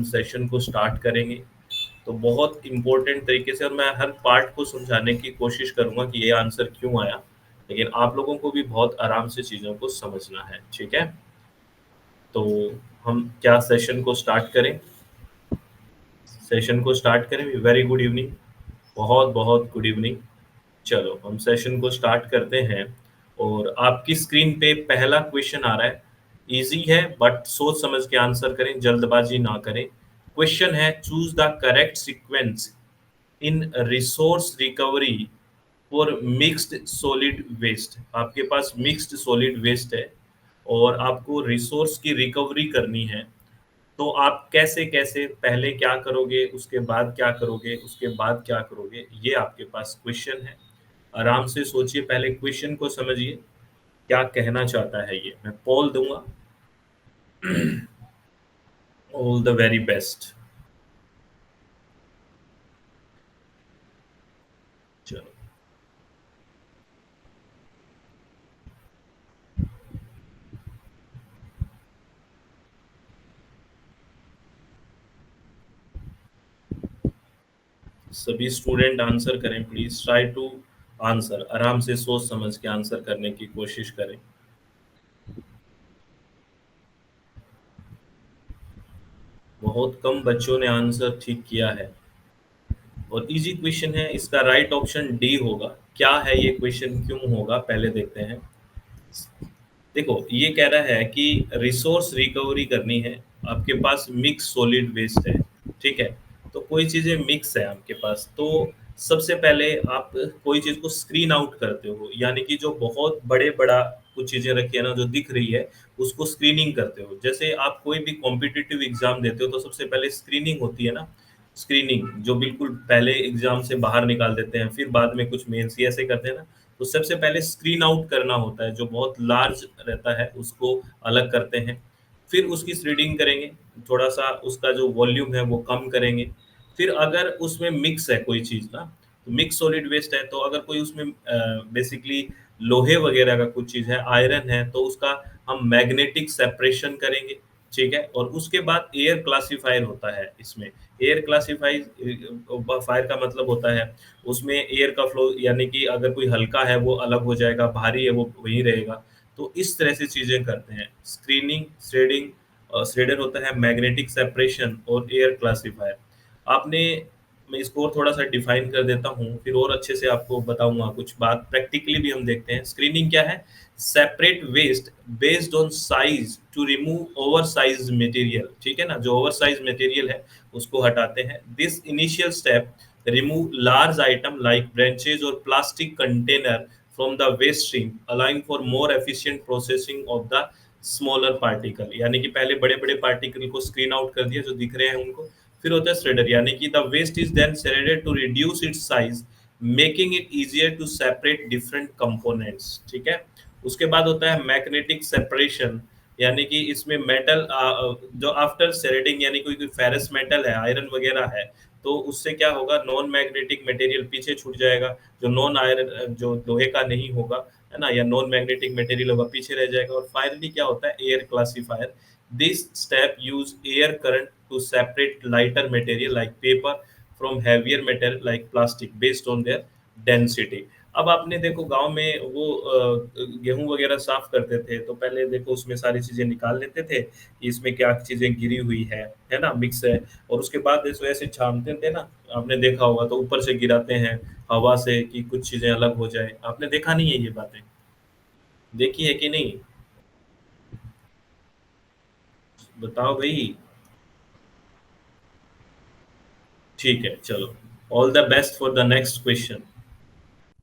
Session को start करेंगे। तो बहुत इम्पोर्टेंट तरीके से, और मैं हर पार्ट को समझाने की कोशिश करूँगा कि ये आंसर क्यों आया, लेकिन आप लोगों को भी बहुत आराम से चीज़ों को समझना है, ठीक है? तो हम क्या सेशन को स्टार्ट करें? सेशन को स्टार्ट करें? वेरी गुड इवनिंग, बहुत-बहुत गुड इवनिंग। चलो, हम सेशन को स्टार्ट करते हैं और आपकी स्क्रीन पे पहला क्वेश्चन आ रहा है। ईज़ी है बट सोच समझ के आंसर करें, जल्दबाजी ना करें। क्वेश्चन है, choose the correct sequence in resource recovery for mixed solid waste. आपके पास मिक्स्ड सॉलिड वेस्ट है और आपको रिसोर्स की रिकवरी करनी है। तो आप कैसे-कैसे, पहले क्या करोगे, उसके बाद क्या करोगे, उसके बाद क्या करोगे, ये आपके पास क्वेश्चन है। आराम से सोचिए, पहले क्वेश्चन को समझिए, क्या कहना चाहता है ये। मैं पोल दूँगा। All the very best. चलो, सभी स्टूडेंट आंसर करें प्लीज़, ट्राई टू आंसर। आराम से सोच समझ के आंसर करने की कोशिश करें। बहुत कम बच्चों ने आंसर ठीक किया है और इजी क्वेश्चन है, इसका राइट ऑप्शन डी होगा। क्या है ये क्वेश्चन, क्यों होगा, पहले देखते हैं। देखो, ये कह रहा है कि रिसोर्स रिकवरी करनी है, आपके पास मिक्स सॉलिड वेस्ट है, ठीक है? तो कोई चीज़ें मिक्स है आपके पास, तो सबसे पहले आप कोई चीज़ को स्क्रीन आउट करते हो, यानी कि जो बहुत बड़ा कुछ चीज़ें रखी है ना, जो दिख रही है, उसको स्क्रीनिंग करते हो। जैसे आप कोई भी कॉम्पिटिटिव एग्ज़ाम देते हो, तो सबसे पहले स्क्रीनिंग होती है ना, स्क्रीनिंग जो बिल्कुल पहले एग्ज़ाम से बाहर निकाल देते हैं, फिर बाद में कुछ मेंस ये ऐसे करते हैं ना। तो सबसे पहले स्क्रीन आउट करना होता है, जो बहुत लार्ज रहता है उसको अलग करते हैं। फिर उसकी रीडिंग करेंगे, थोड़ा-सा उसका जो वॉल्यूम है वो कम करेंगे। फिर अगर उसमें मिक्स है कोई चीज़ ना, तो मिक्स सॉलिड वेस्ट है, तो अगर कोई उसमें बेसिकली लोहे वगैरह का कुछ चीज़ है, आयरन है, तो उसका हम मैग्नेटिक सेपरेशन करेंगे, ठीक है? और उसके बाद एयर क्लासिफायर होता है इसमें। एयर फायर का मतलब होता है, उसमें एयर का फ्लो, यानी कि अगर कोई हल्का है वो अलग हो जाएगा, भारी है वो वहीं रहेगा। तो इस तरह से चीज़ें करते हैं। स्क्रीनिंग, श्रेडिंग, श्रेडर होता है मैग्नेटिक सेपरेशन और एयर क्लासिफायर। आपने मैं इसको और थोड़ा-सा डिफाइन कर देता हूँ, फिर और अच्छे से आपको बताऊँगा कुछ बात, प्रैक्टिकली भी हम देखते हैं। स्क्रीनिंग क्या है? Separate waste based on size to remove oversized material, ठीक है ना? जो ओवरसाइज़ मटेरियल है, उसको हटाते हैं। This initial step remove large item like branches or plastic container from the waste stream, allowing for more efficient processing of the smaller particle। यानी कि पहले बड़े-बड़े पार्टिकल को स्क्रीन आउट कर दिया जो दिख रहे हैं उनको। फिर होता है श्रेडर, यानी कि the waste is then shredded to reduce its size, making it easier to separate different components, ठीक है? उसके बाद होता है मैग्नेटिक सेपरेशन, यानी कि इसमें मेटल जो आफ्टर शेडिंग, यानी कोई कोई फेरस मेटल है, आयरन वगैरह है, तो उससे क्या होगा, नॉन मैग्नेटिक मटेरियल पीछे छूट जाएगा, जो नॉन आयरन जो लोहे का नहीं होगा, है ना, या नॉन मैग्नेटिक मटेरियल होगा, पीछे रह जाएगा। और फाइनली क्या होता है, air classifier. This step use air current to separate lighter material like paper from heavier material like plastic based on their density. अब आपने देखो गाँव में वो गेहूँ वगैरह साफ करते थे, तो पहले देखो उसमें सारी चीज़ें निकाल लेते थे, कि इसमें क्या चीज़ें गिरी हुई है ना, मिक्स है। और उसके बाद इसको ऐसे छानते थे ना, आपने देखा होगा, तो ऊपर से गिराते हैं हवा से कि कुछ चीज़ें अलग हो जाए। आपने देखा नहीं है ये बातें? देखी है कि नहीं? बताओ भई। ठीक है, चलो। All the best for the next question.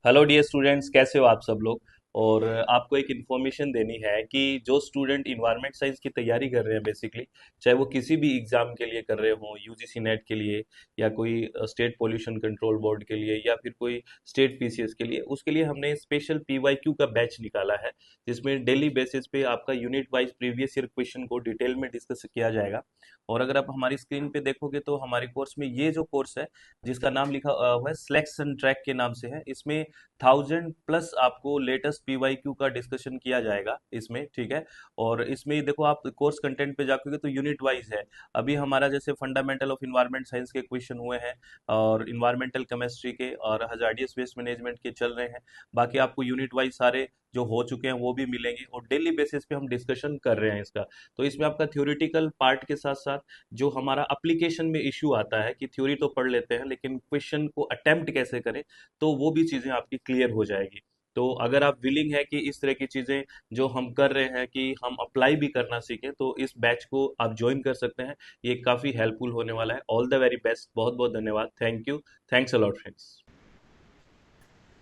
Hello dear students, कैसे हो आप सब लोग। और आपको एक इन्फॉर्मेशन देनी है कि जो स्टूडेंट इन्वायरमेंट साइंस की तैयारी कर रहे हैं बेसिकली, चाहे वो किसी भी एग्जाम के लिए कर रहे हो, यूजीसी नेट के लिए या कोई स्टेट पोल्यूशन कंट्रोल बोर्ड के लिए या फिर कोई स्टेट पीसीएस के लिए, उसके लिए हमने स्पेशल पीवाईक्यू का बैच निकाला है, जिसमें डेली बेसिस पे आपका unit wise previous year question को डिटेल में डिस्कस किया जाएगा। और अगर आप हमारी स्क्रीन पे देखोगे तो हमारे कोर्स में ये जो कोर्स है, जिसका नाम लिखा हुआ है सिलेक्शन ट्रैक के नाम से है, इसमें 1000+ आपको लेटेस्ट PYQ का डिस्कशन किया जाएगा इसमें, ठीक है। और इसमें देखो आप कोर्स कंटेंट पे जाओगे तो यूनिट वाइज है। अभी हमारा जैसे फंडामेंटल ऑफ इन्वायरमेंट साइंस के क्वेश्चन हुए हैं, और इन्वायरमेंटल केमिस्ट्री के और हजार्डियस वेस्ट मैनेजमेंट के चल रहे हैं। बाकी आपको यूनिट वाइज सारे जो हो चुके हैं वो भी मिलेंगे, और डेली बेसिस पे हम डिस्कशन कर रहे हैं इसका। तो इसमें आपका थ्योरेटिकल पार्ट के साथ साथ जो हमारा एप्लीकेशन में इश्यू आता है कि थ्योरी तो पढ़ लेते हैं लेकिन क्वेश्चन को अटेम्प्ट कैसे करें, तो वो भी चीज़ें आपकी क्लियर हो जाएगी। तो अगर आप विलिंग है कि इस तरह की चीज़ें जो हम कर रहे हैं कि हम अप्लाई भी करना सीखें, तो इस बैच को आप ज्वाइन कर सकते हैं। ये काफ़ी हेल्पफुल होने वाला है। ऑल द वेरी बेस्ट, बहुत बहुत धन्यवाद, thank you, thanks a lot friends.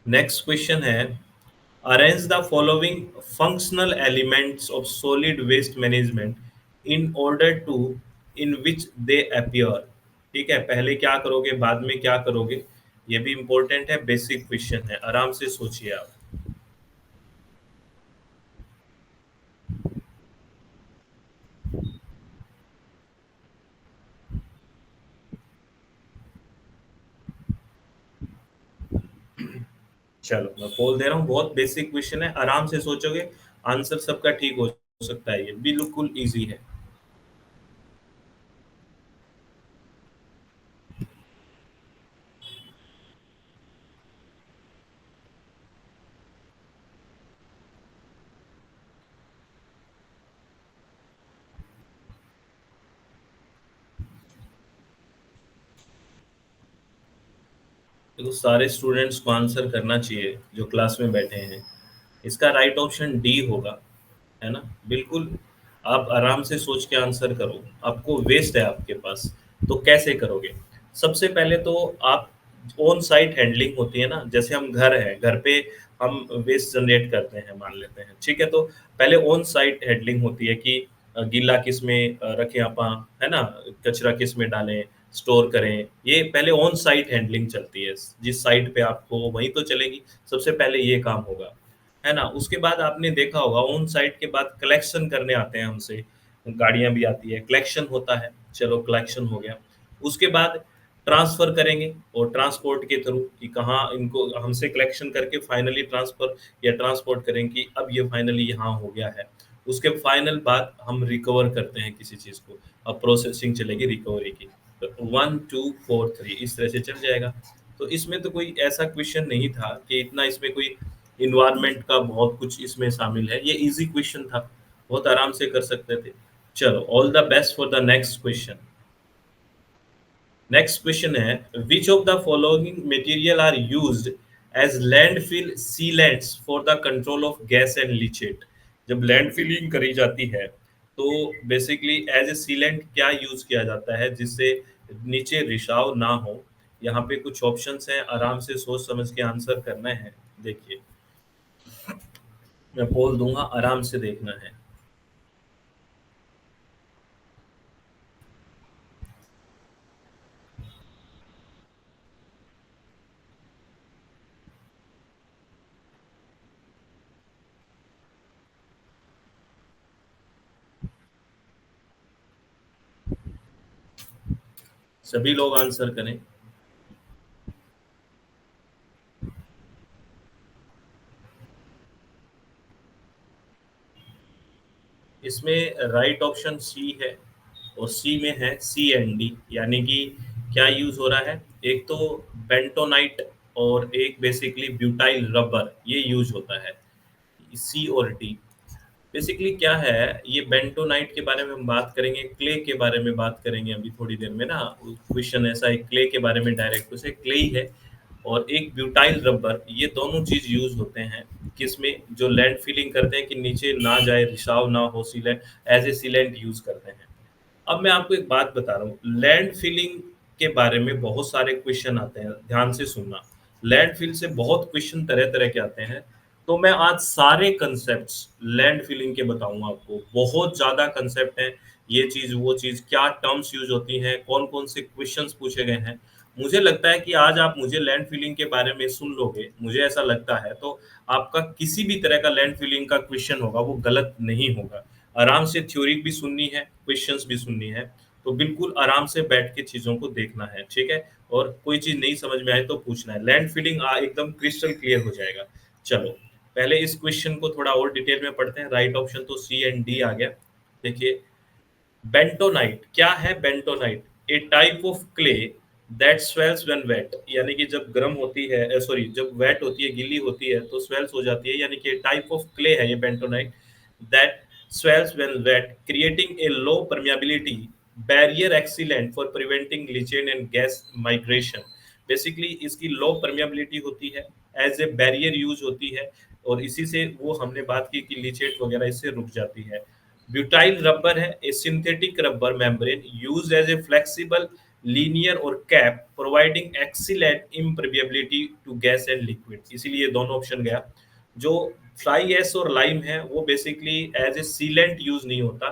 Next question है, arrange the following functional elements of solid waste management in order to in which they appear. ठीक है, पहले क्या करोगे बाद में क्या करोगे, ये भी इंपॉर्टेंट है, बेसिक क्वेश्चन है, आराम से सोचिए आप। चलो मैं बोल दे रहा हूँ, बहुत बेसिक क्वेश्चन है, आराम से सोचोगे आंसर सबका ठीक हो सकता है, ये बिल्कुल इजी है। देखो सारे स्टूडेंट्स को आंसर करना चाहिए जो क्लास में बैठे हैं। इसका राइट ऑप्शन डी होगा, है ना, बिल्कुल। आप आराम से सोच के आंसर करो, आपको वेस्ट है आपके पास, तो कैसे करोगे? सबसे पहले तो आप ऑन साइट हैंडलिंग होती है ना, जैसे हम घर है, घर पे हम वेस्ट जनरेट करते हैं मान लेते हैं, ठीक है, तो पहले ऑन साइट हैंडलिंग होती है कि गीला किस में रखें आपा, है ना, कचरा किस में डालें, स्टोर करें, ये पहले ऑन साइट हैंडलिंग चलती है, जिस साइट पे आप हो वहीं तो चलेगी, सबसे पहले ये काम होगा, है ना। उसके बाद आपने देखा होगा ऑन साइट के बाद कलेक्शन करने आते हैं हमसे, गाड़ियां भी आती है, कलेक्शन होता है, चलो कलेक्शन हो गया। उसके बाद ट्रांसफर करेंगे, और ट्रांसपोर्ट के थ्रू कि कहाँ इनको हमसे कलेक्शन करके फाइनली ट्रांसफर या ट्रांसपोर्ट करेंगे कि अब ये फाइनली यहाँ हो गया है। उसके फाइनल बाद हम रिकवर करते हैं किसी चीज़ को, अब प्रोसेसिंग चलेगी रिकवरी की, तो 1 2 4 3 इस तरह से चल जाएगा। तो इसमें तो कोई ऐसा क्वेश्चन नहीं था कि इतना इसमें कोई इन्वायरमेंट का बहुत कुछ इसमें शामिल है, ये इजी क्वेश्चन था, बहुत आराम से कर सकते थे। चलो all the best for the next question. Next question है, which of the following material are used as landfill sealants for the control of gas and leachate. जब लैंडफिलिंग करी जाती है तो बेसिकली एज ए सीलेंट क्या use किया जाता है जिससे नीचे रिसाव ना हो। यहाँ पे कुछ ऑप्शंस हैं, आराम से सोच समझ के आंसर करना है। देखिए मैं बोल दूंगा, आराम से देखना है। सभी लोग आंसर करें। इसमें राइट ऑप्शन सी है, और सी में है CND, यानी कि क्या यूज हो रहा है, एक तो बेंटोनाइट और एक बेसिकली ब्यूटाइल रबर, ये यूज होता है, सी और डी। बेसिकली क्या है, ये बेंटोनाइट के बारे में हम बात करेंगे, क्ले के बारे में बात करेंगे अभी थोड़ी देर में ना, क्वेश्चन ऐसा है क्ले के बारे में, डायरेक्ट उसे क्ले ही है। और एक ब्यूटाइल रबर, ये दोनों चीज यूज होते हैं किसमें, जो लैंड फिलिंग करते हैं कि नीचे ना जाए, रिसाव ना हो, sealant as a sealant use करते हैं। अब मैं आपको एक बात बता रहा हूँ, लैंड फिलिंग के बारे में बहुत सारे क्वेश्चन आते हैं, ध्यान से सुनना। लैंड फिल से बहुत क्वेश्चन तरह तरह के आते हैं, तो मैं आज सारे कंसेप्ट्स लैंड फिलिंग के बताऊंगा आपको, बहुत ज्यादा कंसेप्ट हैं, ये चीज वो चीज, क्या टर्म्स यूज होती हैं, कौन कौन से क्वेश्चंस पूछे गए हैं। मुझे लगता है कि आज आप मुझे लैंड फिलिंग के बारे में सुन लोगे, मुझे ऐसा लगता है, तो आपका किसी भी तरह का लैंड फिलिंग का क्वेश्चन होगा वो गलत नहीं होगा। आराम से थ्योरी भी सुननी है, क्वेश्चंस भी सुननी है, तो बिल्कुल आराम से बैठ के चीज़ों को देखना है, ठीक है? और कोई चीज़ नहीं समझ में आए तो पूछना है, लैंड फीलिंग एकदम क्रिस्टल क्लियर हो जाएगा। चलो, पहले इस क्वेश्चन को थोड़ा और डिटेल में पढ़ते हैं। राइट ऑप्शन तो सी एंड डी आ गया। देखिए, बेंटोनाइट क्या है? Bentonite a type of clay that swells when wet, यानी कि जब गर्म होती है, सॉरी जब वेट होती है, गीली होती है तो स्वेल्स हो जाती है, यानी कि टाइप ऑफ क्ले है ये bentonite that swells when wet, creating a low permeability barrier excellent for preventing leachate and gas migration। Basically इसकी लो परमिएबिलिटी होती है, एज ए बैरियर यूज होती है, और इसी से वो हमने बात की कि लीचेट वगैरह इससे रुक जाती है। ब्यूटाइल रबर है a synthetic rubber membrane use as a flexible liner और cap providing excellent impermeability to gas and liquid, इसीलिए दोनों ऑप्शन गया। जो फ्लाई एश और लाइम है वो basically as a sealant use नहीं होता।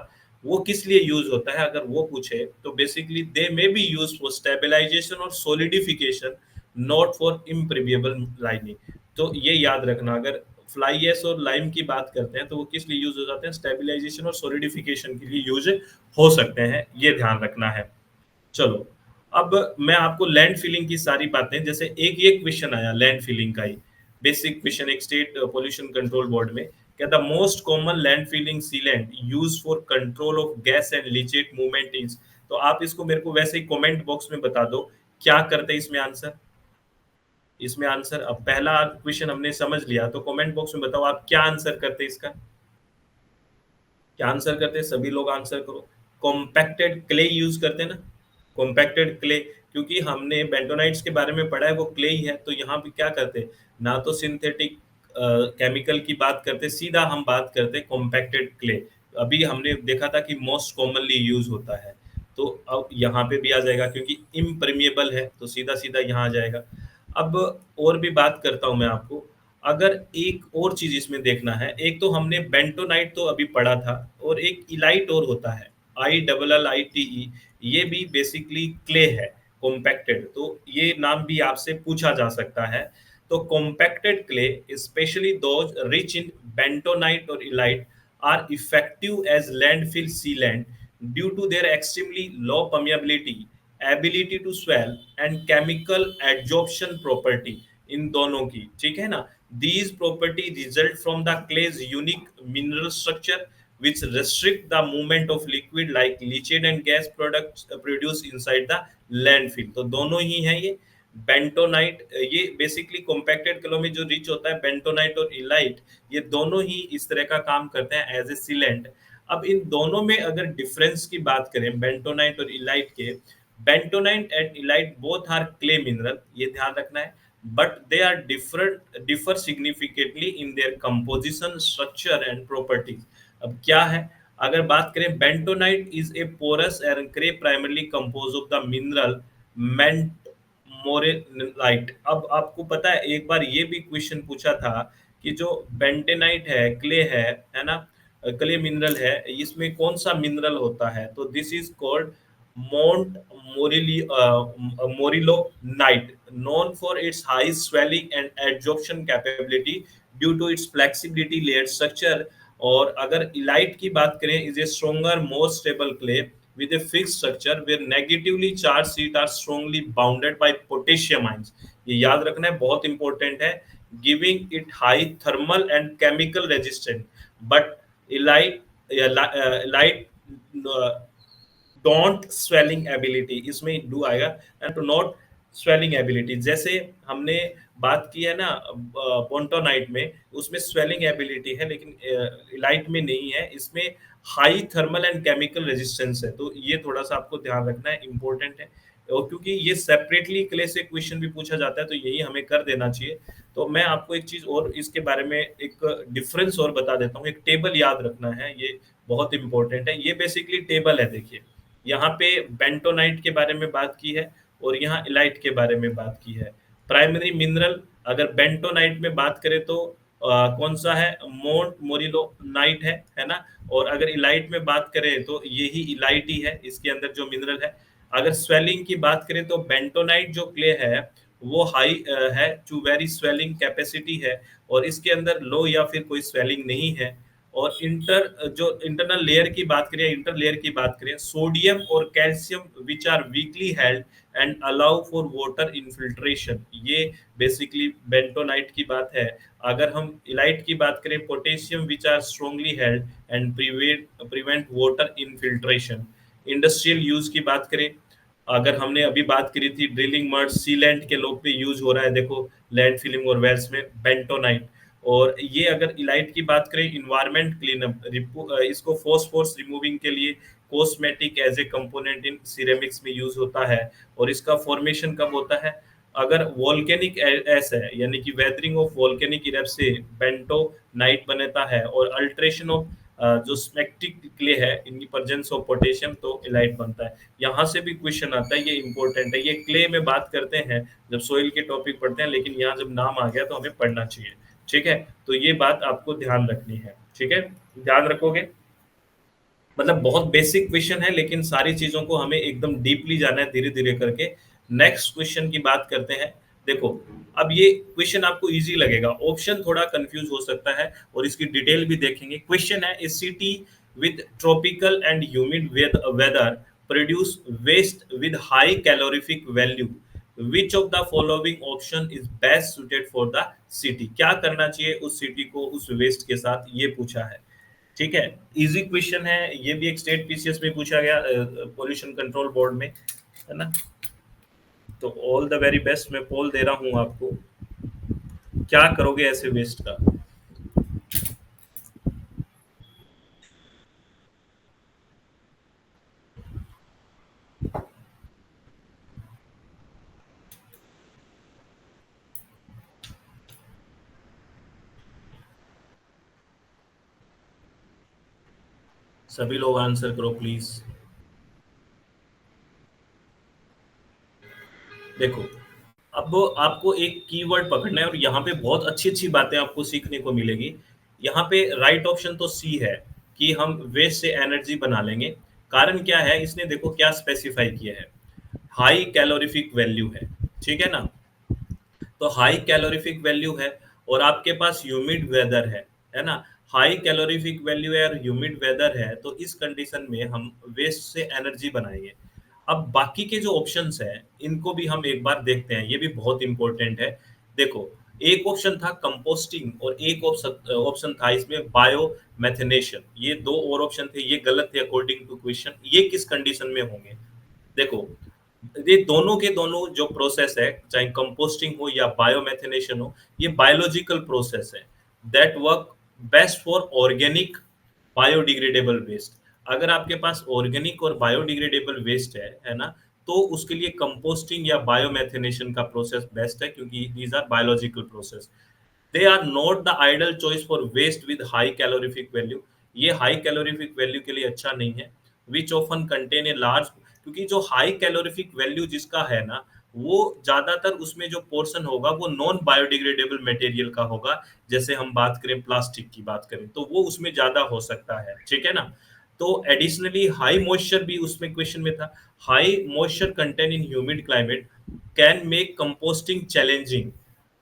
वो किस लिए यूज होता है अगर वो पूछे तो basically they may be use for stabilization और solidification, not for impermeable lining. तो ये याद रखना, अगर फ्लाई एश और लाइम की बात करते हैं तो वो किस लिए यूज हो जाते हैं? स्टेबलाइजेशन और सॉलिडिफिकेशन के लिए यूज हो सकते हैं, ये ध्यान रखना है। चलो, अब मैं आपको लैंड फिलिंग की सारी बातें, जैसे एक ये क्वेश्चन आया लैंड फिलिंग का ही, बेसिक क्वेश्चन एक स्टेट पोल्यूशन कंट्रोल बोर्ड में, क्या the most common land filling sealant use for control of gas and leachate movement is. तो आप इसको मेरे को वैसे ही कमेंट बॉक्स में बता दो, क्या करते हैं इसमें आंसर। इसमें आंसर, अब पहला क्वेश्चन हमने समझ लिया, तो कमेंट बॉक्स में बताओ आप क्या आंसर करते हैं इसका। क्या आंसर करते हैं? सभी लोग आंसर करो। कॉम्पैक्टेड क्ले यूज करते हैं ना, कॉम्पैक्टेड क्ले, क्योंकि हमने बेंटोनाइट्स के बारे में पढ़ा है वो क्ले ही है, तो यहाँ पे क्या करते हैं, ना तो सिंथेटिक केमिकल की बात करते, सीधा हम बात करते कॉम्पैक्टेड क्ले। अभी हमने देखा था कि मोस्ट कॉमनली यूज होता है, तो अब यहाँ पे भी आ जाएगा क्योंकि इम्परमिएबल है, तो सीधा सीधा यहाँ आ जाएगा। अब और भी बात करता हूँ मैं आपको, अगर एक और चीज इसमें देखना है, एक तो हमने बेंटोनाइट तो अभी पढ़ा था, और एक इलाइट और होता है, ILLITE, ये भी बेसिकली क्ले है, कॉम्पैक्टेड, तो ये नाम भी आपसे पूछा जा सकता है। तो compacted clay, specially those rich in bentonite और illite, are effective as landfill sealant due to their extremely low permeability, ability to swell and chemical adsorption property, इन दोनों की, ठीक है ना। These property result from the clay's unique mineral structure which restrict the movement of liquid like leachate and gas products produced inside the landfill। तो दोनों ही हैं ये। बेंटोनाइट ये बेसिकली कॉम्पैक्टेड कलो में जो रिच होता है, बेंटोनाइट और इलाइट, ये दोनों ही इस तरह का काम करते हैं एज ए सीलेंट। अब इन दोनों में अगर डिफरेंस की बात करें बेंटोनाइट और इलाइट के, bentonite and illite both are clay mineral, ये ध्यान रखना है, but they are differ significantly in their composition, structure and properties। अब क्या है, अगर बात करें bentonite is a porous and clay primarily composed of the mineral montmorillonite. अब आपको पता है एक बार ये भी क्वेश्चन पूछा था कि जो बेंटेनाइट है, क्ले है ना, क्ले मिनरल है, इसमें कौन सा मिनरल होता है, तो this is called montmorillonite, known for its high swelling and adsorption capability due to its flexibility layered structure। और अगर इलाइट की बात करें, is a stronger more stable clay with a fixed structure where negatively charged sheet are strongly bounded by potassium ions। ये याद रखना है, बहुत इंपॉर्टेंट है। giving it high thermal and chemical resistance, but elite elite don't swelling ability, इसमें do आएगा, and to not swelling ability. जैसे हमने बात की है ना पोंटोनाइट में, उसमें स्वेलिंग एबिलिटी है लेकिन इलाइट में नहीं है, इसमें high thermal and chemical resistance है, तो ये थोड़ा सा आपको ध्यान रखना है, इंपॉर्टेंट है। और क्योंकि ये सेपरेटली क्ले से क्वेश्चन भी पूछा जाता है तो यही हमें कर देना चाहिए। तो मैं आपको एक चीज और इसके बारे में एक डिफरेंस और बता देता हूँ, एक टेबल याद रखना है, ये बहुत इंपॉर्टेंट है। ये बेसिकली टेबल है, देखिए यहाँ पे बेंटोनाइट के बारे में बात की है और यहाँ इलाइट के बारे में बात की है। प्राइमरी मिनरल अगर बेंटोनाइट में बात करें तो कौन सा है, मोंट मोरिलो नाइट है ना। और अगर इलाइट में बात करें तो यही इलाइट ही है, इसके अंदर जो मिनरल है। अगर स्वेलिंग की बात करें तो बेंटोनाइट जो क्ले है वो हाई है, टू वेरी स्वेलिंग कैपेसिटी है, और इसके अंदर लो या फिर कोई स्वेलिंग नहीं है। और जो इंटरनल लेयर की बात करें, इंटर लेयर की बात करें, सोडियम और calcium which are weakly held and allow for water infiltration, ये बेसिकली बेंटोनाइट की बात है। अगर हम इलाइट की बात करें, potassium which are strongly held and prevent water infiltration. Industrial use की बात करें, अगर हमने अभी बात करी थी ड्रिलिंग मड सीलेंट के लोग पे यूज हो रहा है, देखो लैंड फिलिंग और वेल्स में बेंटोनाइट। और ये अगर इलाइट की बात करें, इन्वायरमेंट क्लीनअप, इसको फोर्स रिमूविंग के लिए cosmetic as a component in ceramics में यूज होता है। और इसका फॉर्मेशन कब होता है, अगर वॉल्केनिक एस है, यानी कि वेदरिंग ऑफ वॉल्केनिक इरप से बेंटोनाइट बनता है, और अल्ट्रेशन ऑफ जो स्मेक्टिक क्ले है, इन प्रेजेंस ऑफ पोटेशियम, तो इलाइट बनता है। यहाँ से भी क्वेश्चन आता है, ये इंपॉर्टेंट है। ये क्ले में बात करते हैं जब सोइल के टॉपिक पढ़ते हैं, लेकिन यहाँ जब नाम आ गया तो हमें पढ़ना चाहिए। ठीक है, तो ये बात आपको ध्यान रखनी है। ठीक है, ध्यान रखोगे। मतलब बहुत बेसिक क्वेश्चन है, लेकिन सारी चीजों को हमें एकदम डीपली जाना है धीरे धीरे करके। नेक्स्ट क्वेश्चन की बात करते हैं। देखो, अब ये क्वेश्चन आपको इजी लगेगा, ऑप्शन थोड़ा कंफ्यूज हो सकता है, और इसकी डिटेल भी देखेंगे। क्वेश्चन है, a city with tropical and humid weather produce waste with high calorific value, which of the following option is best suited for the city. क्या करना चाहिए उस सिटी को उस वेस्ट के साथ, ये पूछा है। ठीक है, इजी क्वेश्चन है, ये भी एक स्टेट पीसीएस में पूछा गया, पोल्यूशन कंट्रोल बोर्ड में, है ना। तो ऑल द वेरी बेस्ट, मैं पोल दे रहा हूं आपको, क्या करोगे ऐसे वेस्ट का। सभी लोग आंसर करो प्लीज। देखो, अब आपको एक कीवर्ड पकड़ना है, और यहाँ पे बहुत अच्छी अच्छी बातें आपको सीखने को मिलेगी। यहाँ पे राइट ऑप्शन तो सी है, कि हम वेस्ट से एनर्जी बना लेंगे। कारण क्या है, इसने देखो क्या स्पेसिफाई किया है, हाई कैलोरीफिक वैल्यू है। ठीक है ना, तो हाई कैलोरीफिक वैल्यू है, और आपके पास ह्यूमिड वेदर है ना। हाई कैलोरीफिक वैल्यू है और ह्यूमिड वेदर है, तो इस कंडीशन में हम वेस्ट से एनर्जी बनाएंगे। अब बाकी के जो ऑप्शंस हैं, इनको भी हम एक बार देखते हैं, ये भी बहुत इंपॉर्टेंट है। देखो, एक ऑप्शन था कंपोस्टिंग, और एक ऑप्शन ऑप्शन था इसमें बायो मैथनेशन। ये दो और ऑप्शन थे, ये गलत थे अकॉर्डिंग टू क्वेश्चन। ये किस कंडीशन में होंगे, देखो, ये दोनों के दोनों जो प्रोसेस है, चाहे कंपोस्टिंग हो या बायोमेथेनेशन हो, ये बायोलॉजिकल प्रोसेस है that work best for organic biodegradable waste. अगर आपके पास ऑर्गेनिक और बायोडिग्रेडेबल वेस्ट है ना, तो उसके लिए कंपोस्टिंग या बायोमेथेनेशन का प्रोसेस बेस्ट है, क्योंकि these are biological process. They are not the ideal choice for waste with high calorific value. ये हाई कैलोरीफिक वैल्यू के लिए अच्छा नहीं है। Which often contain a large, क्योंकि जो हाई कैलोरीफिक वैल्यू जिसका है ना, वो ज्यादातर उसमें जो पोर्शन होगा वो नॉन बायोडिग्रेडेबल मटेरियल का होगा। जैसे हम बात करें प्लास्टिक की बात करें, तो वो उसमें ज्यादा हो सकता है। ठीक है ना। तो एडिशनली हाई मॉइस्चर भी उसमें क्वेश्चन में था। High moisture content in humid climate can make composting challenging,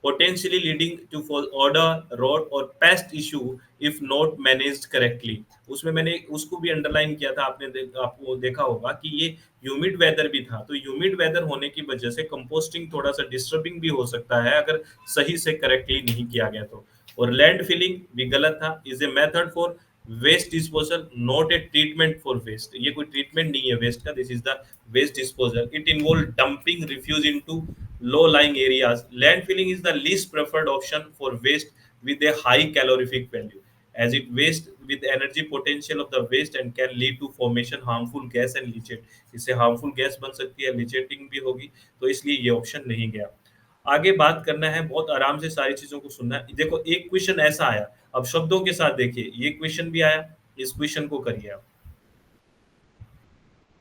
potentially leading to for odor, rot और pest issue if not managed correctly। उसमें मैंने उसको भी अंडरलाइन किया था, आपको देखा होगा कि ये ह्यूमिड वेदर भी था। तो ह्यूमिड वेदर होने की वजह से कंपोस्टिंग थोड़ा सा डिस्टर्बिंग भी हो सकता है, अगर सही से करेक्टली नहीं किया गया तो। और लैंड फिलिंग भी गलत था, is a method for waste disposal, not a treatment for waste. ये कोई ट्रीटमेंट नहीं है वेस्ट का, this is the waste disposal. It involve dumping refuse into low lying areas। Landfilling is the least preferred option for waste with a high calorific value, as it waste with energy potential of the waste and can lead to formation harmful gas and leachate। इससे harmful gas बन सकती है, leachating भी होगी, तो इसलिए ये option नहीं गया। आगे बात करना है, बहुत आराम से सारी चीजों को सुनना है। देखो, एक क्वेश्चन ऐसा आया, अब शब्दों के साथ देखिए, ये क्वेश्चन भी आया, इस क्वेश्चन को करिए आप।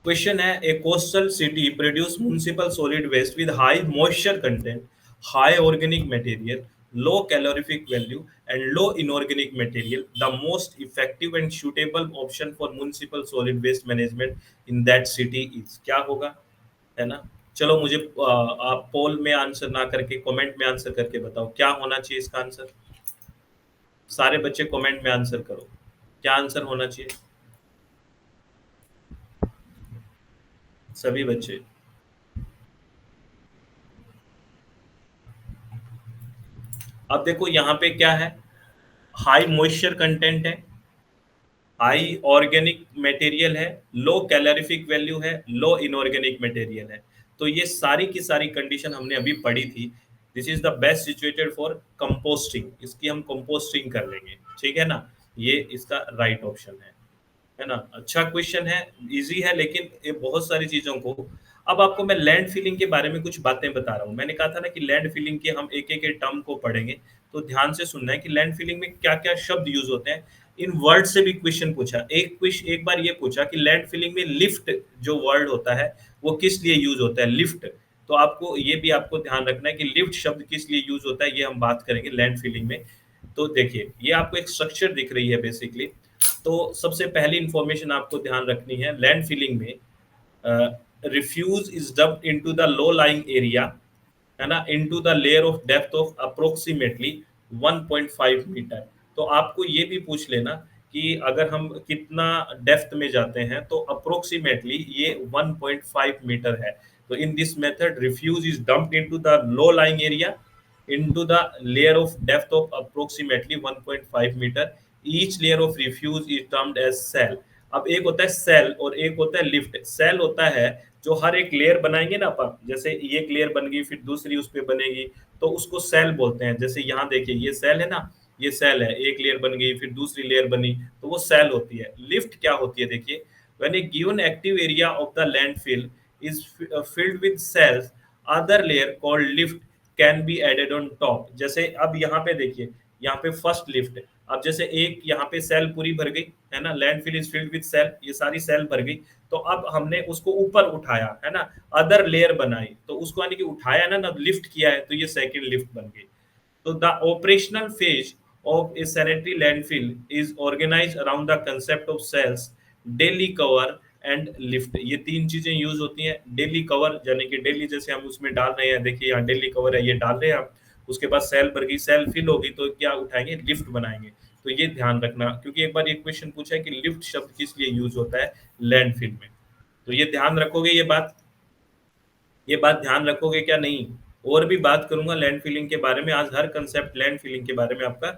क्वेश्चन है, a coastal city produce municipal solid waste with high moisture content, high organic material, low calorific value and low inorganic material. The most effective and suitable option for municipal solid waste management in that city is, क्या होगा, है ना। चलो मुझे आप पोल में answer ना करके कमेंट में आंसर करके बताओ क्या होना चाहिए इसका आंसर। सारे बच्चे कमेंट में आंसर करो। क्या आंसर होना चाहिए सभी बच्चे? अब देखो यहाँ पे क्या है, हाई मॉइस्चर कंटेंट है, हाई ऑर्गेनिक मटेरियल है, लो कैलोरीफिक वैल्यू है, लो इनऑर्गेनिक मटेरियल है। तो ये सारी की सारी कंडीशन हमने अभी पढ़ी थी। This is the best situated for composting, इसकी हम कंपोस्टिंग कर लेंगे, ठीक है ना। ये इसका राइट ऑप्शन है ना। अच्छा क्वेश्चन है, इजी है, लेकिन ये बहुत सारी चीजों को। अब आपको मैं लैंड फिलिंग के बारे में कुछ बातें बता रहा हूँ। मैंने कहा था ना कि लैंड फिलिंग के हम एक एक टर्म को पढ़ेंगे, तो ध्यान से सुनना है कि लैंड फिलिंग में क्या क्या शब्द यूज होते हैं। इन वर्ड से भी क्वेश्चन पूछा, एक बार ये पूछा कि लैंड फिलिंग में लिफ्ट जो वर्ड होता है वो किस लिए यूज होता है, लिफ्ट। तो आपको ये भी आपको ध्यान रखना है कि लिफ्ट शब्द किस लिए यूज होता है, ये हम बात करेंगे लैंड फिलिंग में। तो देखिए ये आपको एक स्ट्रक्चर दिख रही है बेसिकली। तो सबसे पहली इंफॉर्मेशन आपको ध्यान रखनी है, लैंड फिलिंग में refuse is dumped into the low lying area, है ना, into the layer of depth of approximately 1.5 metre. तो आपको ये भी पूछ लेना कि अगर हम कितना डेप्थ में जाते हैं, तो अप्रोक्सीमेटली ये 1.5 मीटर है। तो in this method refuse is dumped into the low lying area into the layer of depth of approximately 1.5 metre. each layer of refuse is termed as cell। अब एक होता है सेल और एक होता है लिफ्ट। सेल होता है जो हर एक लेयर बनाएंगे ना अपन, जैसे एक लेयर बन गई फिर दूसरी उस पे बनेगी, तो उसको सेल बोलते हैं। जैसे यहाँ देखिए ये सेल है ना, ये सेल है, एक लेयर बन गई फिर दूसरी लेयर बनी, तो वो सेल होती है। लिफ्ट क्या होती है देखिए, when a given active area of the landfill is filled with cells, other layer called lift can be added on top. जैसे अब यहाँ पे देखिए, यहाँ पे फर्स्ट लिफ्ट, अब जैसे एक यहाँ पे सेल पूरी भर गई, है ना, landfill is filled with cell, ये सारी सेल भर गई। तो अब हमने उसको ऊपर उठाया, है ना, अदर लेयर बनाई, तो उसको यानी कि उठाया ना, लिफ्ट किया है, तो ये सेकंड लिफ्ट बन गई। So the operational phase of a sanitary landfill is organized around the concept of cells, daily cover and lift. ये तीन चीजें यूज होती हैं। डेली कवर यानी कि डेली जैसे हम उसमें डाल रहे हैं, देखिए यहाँ डेली कवर है, ये डाल रहे हैं हम। उसके बाद सेल भर गई, सेल फिल होगी, तो क्या उठाएंगे, लिफ्ट बनाएंगे। तो ये ध्यान रखना, क्योंकि एक बार ये क्वेश्चन पूछा है कि लिफ्ट शब्द किस लिए यूज होता है लैंडफिल में। तो ये ध्यान रखोगे, ये बात ध्यान रखोगे क्या नहीं। और भी बात करूंगा लैंड फिलिंग के बारे में, आज हर कंसेप्ट लैंड फिलिंग के बारे में आपका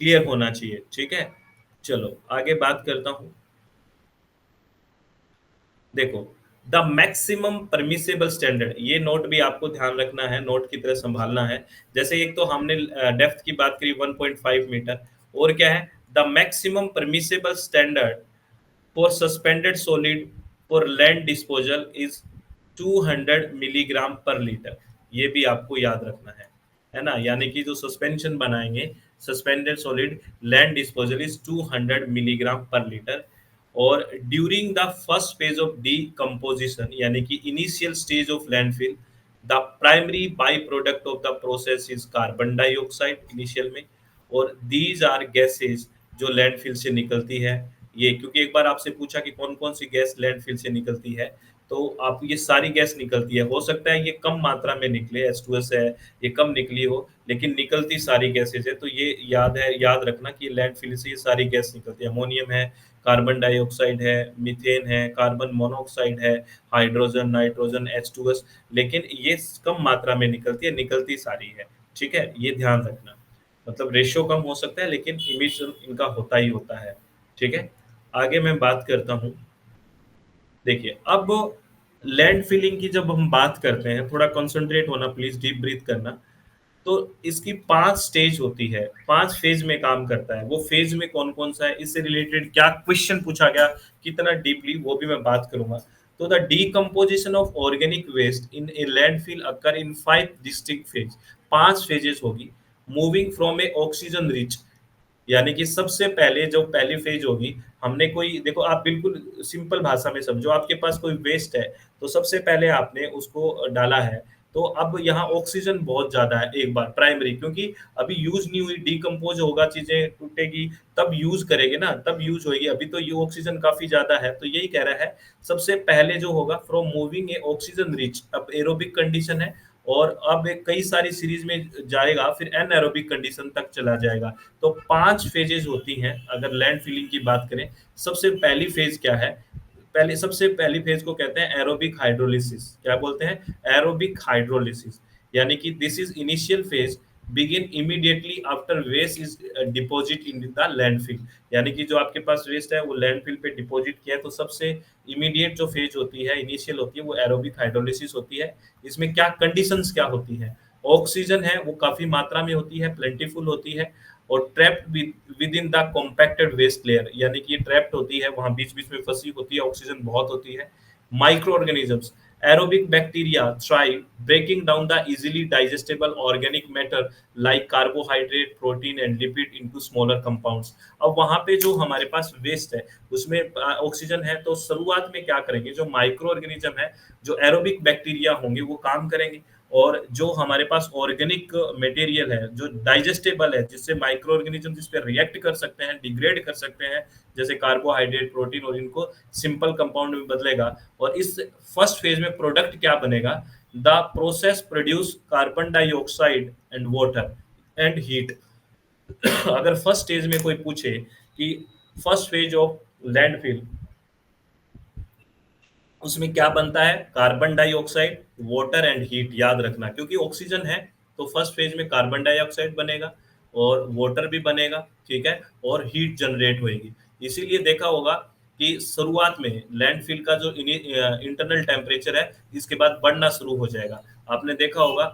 क्लियर होना चाहिए, ठीक है। चलो आगे बात करता हूं। देखो, द मैक्सिमम परमिसेबल स्टैंडर्ड, ये नोट भी आपको ध्यान रखना है, नोट की तरह संभालना है। जैसे एक तो हमने डेप्थ की बात करी 1.5 मीटर, और क्या है, the maximum permissible standard for suspended solid for land disposal is 200 milligram पर लीटर। ये भी आपको याद रखना है ना। यानी कि जो सस्पेंशन बनाएंगे, suspended solid land disposal is 200 milligram पर लीटर। और during the first phase of decomposition, यानी कि initial stage of landfill, the primary by product of the process is carbon dioxide initial में। और दीज आर गैसेज जो landfill से निकलती है। ये क्योंकि एक बार आपसे पूछा कि कौन कौन सी गैस लैंडफिल से निकलती है, तो आप ये सारी गैस निकलती है। हो सकता है ये कम मात्रा में निकले, H2S है, ये कम निकली हो, लेकिन निकलती सारी गैसेज है। तो ये याद रखना कि लैंडफिल से ये सारी गैस निकलती है। अमोनियम है, कार्बन डाइऑक्साइड है, मीथेन है, कार्बन मोनोऑक्साइड है, हाइड्रोजन, नाइट्रोजन, H2S, लेकिन ये कम मात्रा में निकलती है, निकलती सारी है, ठीक है, ये ध्यान रखना। मतलब रेशियो कम हो सकता है, लेकिन इमिशन इनका होता ही होता है, ठीक है। आगे मैं बात करता हूँ। देखिए अब लैंड फिलिंग की जब हम बात करते हैं, थोड़ा कंसंट्रेट होना प्लीज, डीप ब्रीथ करना। तो इसकी 5 स्टेज होती है, 5 फेज में काम करता है। वो फेज में कौन कौन सा है, इससे रिलेटेड क्या क्वेश्चन पूछा गया, कितना डीपली, वो भी मैं बात करूंगा। तो the decomposition of organic waste in a landfill occur in 5 distinct phase. 5 phases होगी। Moving from a oxygen rich, यानी कि सबसे पहले जो पहली फेज होगी, हमने कोई, देखो आप बिल्कुल सिंपल भाषा में समझो, आपके पास कोई वेस्ट है, तो सबसे पहले आपने उसको डाला है। तो अब यहाँ ऑक्सीजन बहुत ज्यादा है, एक बार प्राइमरी, क्योंकि अभी यूज नहीं हुई, डिकम्पोज होगा, चीजें टूटेगी, तब यूज करेंगे ना, तब यूज होगी। अभी तो ये ऑक्सीजन काफी ज्यादा है, तो यही कह रहा है सबसे पहले जो होगा from moving A oxygen rich. अब एरोबिक कंडीशन है, और अब एक कई सारी सीरीज में जाएगा, फिर एनएरोबिक कंडीशन तक चला जाएगा। तो 5 फेजेस होती हैं अगर लैंड फिलिंग की बात करें। सबसे पहली फेज क्या है? पहले सबसे पहली फेज को कहते हैं एरोबिक हाइड्रोलिसिस। क्या बोलते हैं? Aerobic hydrolysis. यानी कि this is initial phase begin immediately after waste is deposit in the landfill. यानी कि जो आपके पास वेस्ट है वो लैंडफिल पे डिपॉजिट किया है, तो सबसे इमीडिएट जो फेज होती है, इनिशियल होती है, वो एरोबिक हाइड्रोलिसिस होती है। इसमें क्या कंडीशंस क्या होती है? ऑक्सीजन है वो काफी मात्रा में होती है, प्लेंटीफुल होती है, और trapped within the compacted waste layer. यानी कि ट्रैप्ड होती है, वहां बीच बीच में फंसी होती है, ऑक्सीजन बहुत होती है। Microorganisms, aerobic bacteria thrive breaking down the easily digestible organic matter like carbohydrate, protein and lipid into smaller compounds. अब वहां पे जो हमारे पास वेस्ट है उसमें ऑक्सीजन है, तो शुरुआत में क्या करेंगे? जो माइक्रो ऑर्गेनिज्म है, जो एरोबिक बैक्टीरिया होंगे वो काम करेंगे, और जो हमारे पास ऑर्गेनिक मटेरियल है जो डाइजेस्टेबल है, जिससे माइक्रो ऑर्गेनिज्म जिस पे रिएक्ट कर सकते हैं, डिग्रेड कर सकते हैं, जैसे कार्बोहाइड्रेट, प्रोटीन, और इनको सिंपल कंपाउंड में बदलेगा। और इस फर्स्ट फेज में प्रोडक्ट क्या बनेगा? The process produce carbon dioxide and water and heat. अगर फर्स्ट स्टेज में कोई पूछे कि फर्स्ट फेज ऑफ लैंडफिल, उसमें क्या बनता है? Carbon dioxide, water and heat. याद रखना, क्योंकि ऑक्सीजन है तो फर्स्ट फेज में कार्बन डाइऑक्साइड बनेगा और वाटर भी बनेगा, ठीक है, और हीट जनरेट होगी। इसीलिए देखा होगा कि शुरुआत में लैंडफिल का जो इंटरनल टेम्परेचर है इसके बाद बढ़ना शुरू हो जाएगा। आपने देखा होगा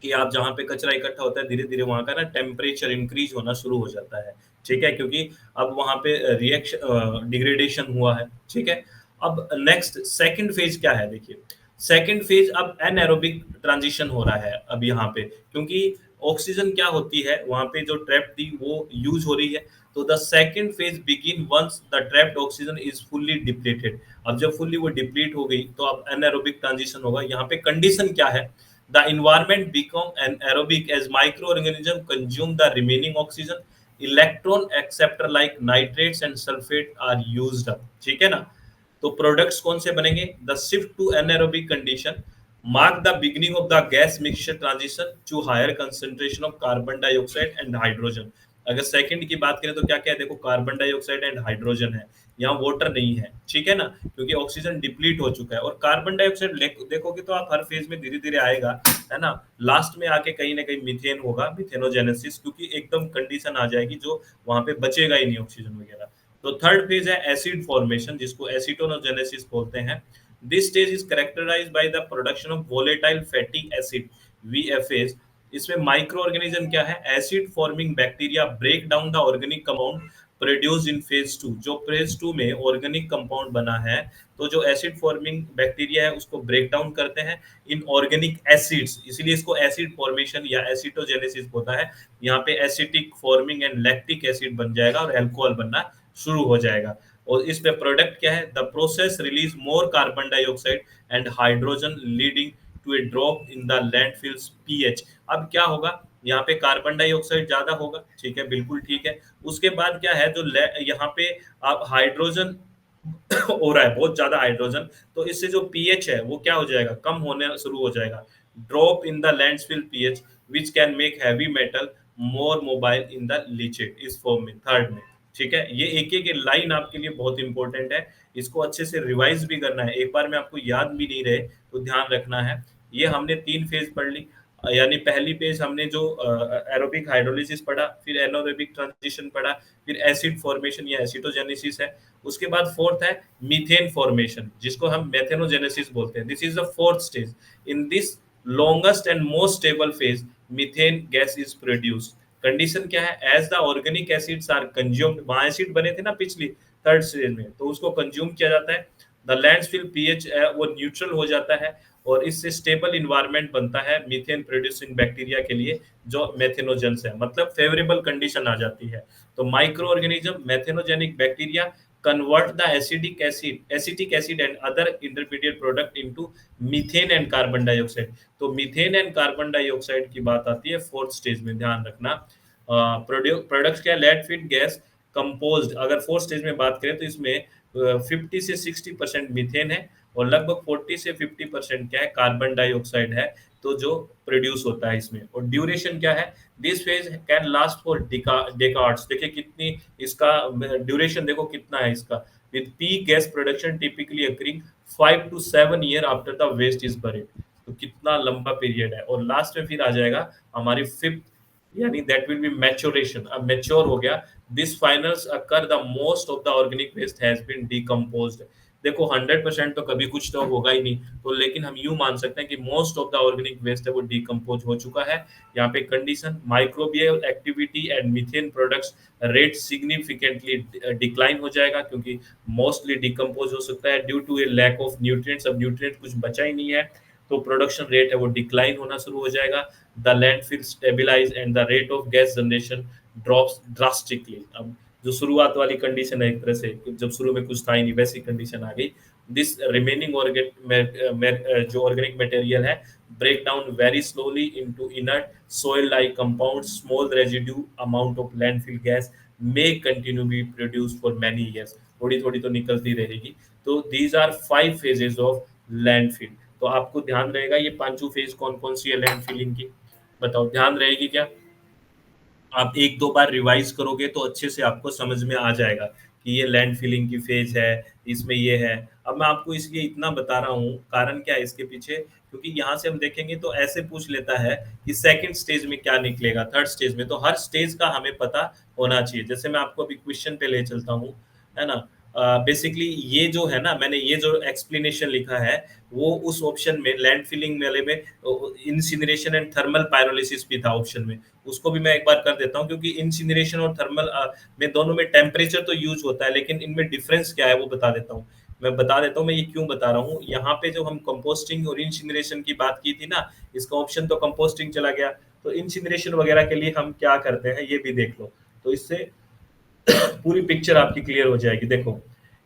कि आप जहाँ पे कचरा इकट्ठा होता है, धीरे धीरे वहाँ का ना टेम्परेचर इंक्रीज होना शुरू हो जाता है, ठीक है, क्योंकि अब वहाँ पे रिएक्शन डिग्रेडेशन हुआ है, ठीक है। अब नेक्स्ट सेकंड फेज क्या है? देखिए, सेकंड फेज अब एनएरोबिक ट्रांजिशन हो रहा है अब यहाँ पे, क्योंकि ऑक्सीजन क्या होती है वहाँ पे जो ट्रैप थी वो यूज हो रही है। तो the second phase begin once the trapped oxygen is fully depleted. अब जब फुल्ली वो डिप्लीट हो गई तो अब एनएरोबिक ट्रांजिशन होगा। यहाँ पे कंडीशन क्या है? The environment become anaerobic as microorganisms consume the remaining oxygen. Electron acceptor like nitrates and sulfate are used up. ठीक है ना? तो प्रोडक्ट्स कौन से बनेंगे? The shift to anaerobic condition mark the beginning of the gas mixture transition to higher concentration of carbon dioxide and hydrogen. अगर second की बात करें तो क्या क्या है? देखो, कार्बन डाइऑक्साइड एंड हाइड्रोजन है, यहाँ वाटर नहीं है, ठीक है ना, क्योंकि ऑक्सीजन डिप्लीट हो चुका है। और कार्बन डाइऑक्साइड देखोगे तो आप हर फेज में धीरे धीरे आएगा, है ना, लास्ट में आके कहीं ना कहीं मीथेन होगा, मिथेनोजेनेसिस, क्योंकि एकदम कंडीशन आ जाएगी जो वहां पे बचेगा ही नहीं ऑक्सीजन वगैरह। तो थर्ड फेज है एसिड फॉर्मेशन, जिसको एसिटोनोजेनेसिस बोलते हैं। This stage is characterised by the production of volatile fatty acid, VFS. इसमें माइक्रो ऑर्गेनिज्म क्या है? Acid forming bacteria break down the organic compound produce in phase two. जो phase two में organic compound बना है, तो जो एसिड फॉर्मिंग बैक्टीरिया है उसको ब्रेक डाउन करते हैं इन ऑर्गेनिक एसिड्स, इसीलिए इसको एसिड फॉर्मेशन या एसिटोजेनेसिस होता है। यहाँ पे acetic forming and lactic acid बन जाएगा और अल्कोहल बनना शुरू हो जाएगा। और इसमें प्रोडक्ट क्या है? The process release more carbon dioxide and hydrogen leading to a drop in the landfills pH. अब क्या होगा? यहाँ पे कार्बन डाइऑक्साइड ज्यादा होगा, ठीक है, बिल्कुल ठीक है। उसके बाद क्या है? जो यहाँ पे आप हाइड्रोजन हो रहा है, बहुत ज्यादा हाइड्रोजन, तो इससे जो पीएच है वो क्या हो जाएगा? कम होने शुरू हो जाएगा। Drop in the landfill pH which can make heavy metal more mobile in the leachate इस फॉर्म में, थर्ड में, ठीक है। ये एक एक लाइन आपके लिए बहुत इंपॉर्टेंट है, इसको अच्छे से रिवाइज भी करना है, एक बार में आपको याद भी नहीं रहे तो ध्यान रखना है। ये हमने 3 फेज पढ़ ली, यानी पहली पेज हमने जो एरोबिक हाइड्रोलिसिस पढ़ा, फिर एनोरेबिक ट्रांजिशन पढ़ा, फिर एसिड फॉर्मेशन या एसिटोजेनेसिस है। उसके बाद फोर्थ है मीथेन फॉर्मेशन, जिसको हम मेथेनोजेनेसिस बोलते हैं। This is the fourth stage. In this longest and most stable phase methane gas is produced. Condition क्या है? As the organic acids are consumed, वहां एसिड बने थे ना पिछली थर्ड स्टेज में, तो उसको कंज्यूम किया जाता है। द लैंडफिल पीएच वो न्यूट्रल हो जाता है और इससे स्टेबल इन्वायरमेंट बनता है मीथेन प्रोड्यूसिंग बैक्टीरिया के लिए, जो मेथेनोजेंस है, मतलब फेवरेबल कंडीशन आ जाती है। तो microorganism methanogenic bacteria convert the acetic acid and other intermediate product into methane and carbon dioxide। तो मीथेन एंड कार्बन डाइऑक्साइड की बात आती है फोर्थ स्टेज में, ध्यान रखना। प्रोडक्ट्स क्या? लेड फिट गैस कंपोज्ड, अगर फोर्थ स्टेज में बात करें तो इसमें 50 से 60% मीथेन है और लगभग 40 से 50% क्या है? कार्बन डाइऑक्साइड है। तो जो प्रोड्यूस होता है इसमें। और ड्यूरेशन क्या है, this phase can last for decades. देखिए कितनी इसका ड्यूरेशन देखो कितना है इसका, with peak gas production typically occurring 5 to 7 year after the waste is buried. तो कितना लंबा पीरियड है। और लास्ट में फिर आ जाएगा हमारी फिफ्थ, यानी दैट विल बी मैच्योरेशन। अब मैच्योर हो गया, this finals occur the most of the organic waste has been decomposed. देखो 100% तो कभी कुछ तो होगा ही नहीं, तो लेकिन हम यूं मान सकते हैं कि most of the organic waste है वो डिकम्पोज हो चुका है। यहाँ पे condition, microbial activity and methane products rate significantly decline हो जाएगा, क्योंकि मोस्टली डिकम्पोज हो सकता है due to a lack of nutrients. अब न्यूट्रिएंट कुछ बचा ही नहीं है, तो प्रोडक्शन रेट है वो डिक्लाइन होना शुरू हो जाएगा। The landfill stabilise and the rate of gas generation drops drastically. अब जो शुरुआत वाली कंडीशन है, एक तरह से जब शुरू में कुछ था ही नहीं वैसी कंडीशन आ गई। दिस रिमेनिंग जो ऑर्गेनिक मटेरियल है break down very slowly into inert soil like compounds, small residue amount of landfill gas may continue be produced for many years। थोड़ी थोड़ी तो निकलती रहेगी। तो these are 5 phases of landfill। तो आपको ध्यान रहेगा ये पांचों फेज कौन कौन सी है लैंडफिलिंग की, बताओ ध्यान रहेगी क्या? आप एक दो बार रिवाइज करोगे तो अच्छे से आपको समझ में आ जाएगा कि ये लैंड फिलिंग की फेज है, इसमें ये है। अब मैं आपको इसलिए इतना बता रहा हूँ, कारण क्या है इसके पीछे, क्योंकि यहाँ से हम देखेंगे तो ऐसे पूछ लेता है कि सेकंड स्टेज में क्या निकलेगा, थर्ड स्टेज में। तो हर स्टेज का हमें पता होना चाहिए। जैसे मैं आपको अभी क्वेश्चन पे ले चलता हूँ, है ना। बेसिकली ये जो है ना, मैंने ये जो एक्सप्लेनेशन लिखा है वो उस ऑप्शन में लैंड फिलिंग वाले में इंसिनरेशन एंड थर्मल पायरोलिसिस भी था ऑप्शन में। उसको भी मैं एक बार कर देता हूँ, क्योंकि इंसिनरेशन और थर्मल में दोनों में टेम्परेचर तो यूज होता है, लेकिन इनमें डिफरेंस क्या है वो बता देता हूँ। मैं बता देता हूँ मैं ये क्यों बता रहा हूँ। यहाँ पे जो हम कंपोस्टिंग और इंसिनरेशन की बात की थी ना, इसका ऑप्शन तो कंपोस्टिंग चला गया। तो इंसिनरेशन वगैरह के लिए हम क्या करते हैं ये भी देख लो, तो इससे पूरी पिक्चर आपकी क्लियर हो जाएगी। देखो,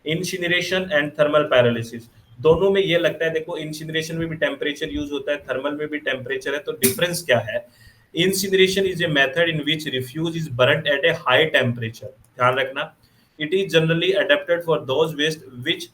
इंसिनरेशन एंड थर्मल पैरालिसिस दोनों में ये लगता है, देखो इंसिनरेशन में भी टेम्परेचर यूज होता है, थर्मल में भी टेम्परेचर है, तो डिफरेंस क्या है। Incineration is a method in which refuse is burned at a high temperature. ध्यान रखना, it is generally adapted for those waste which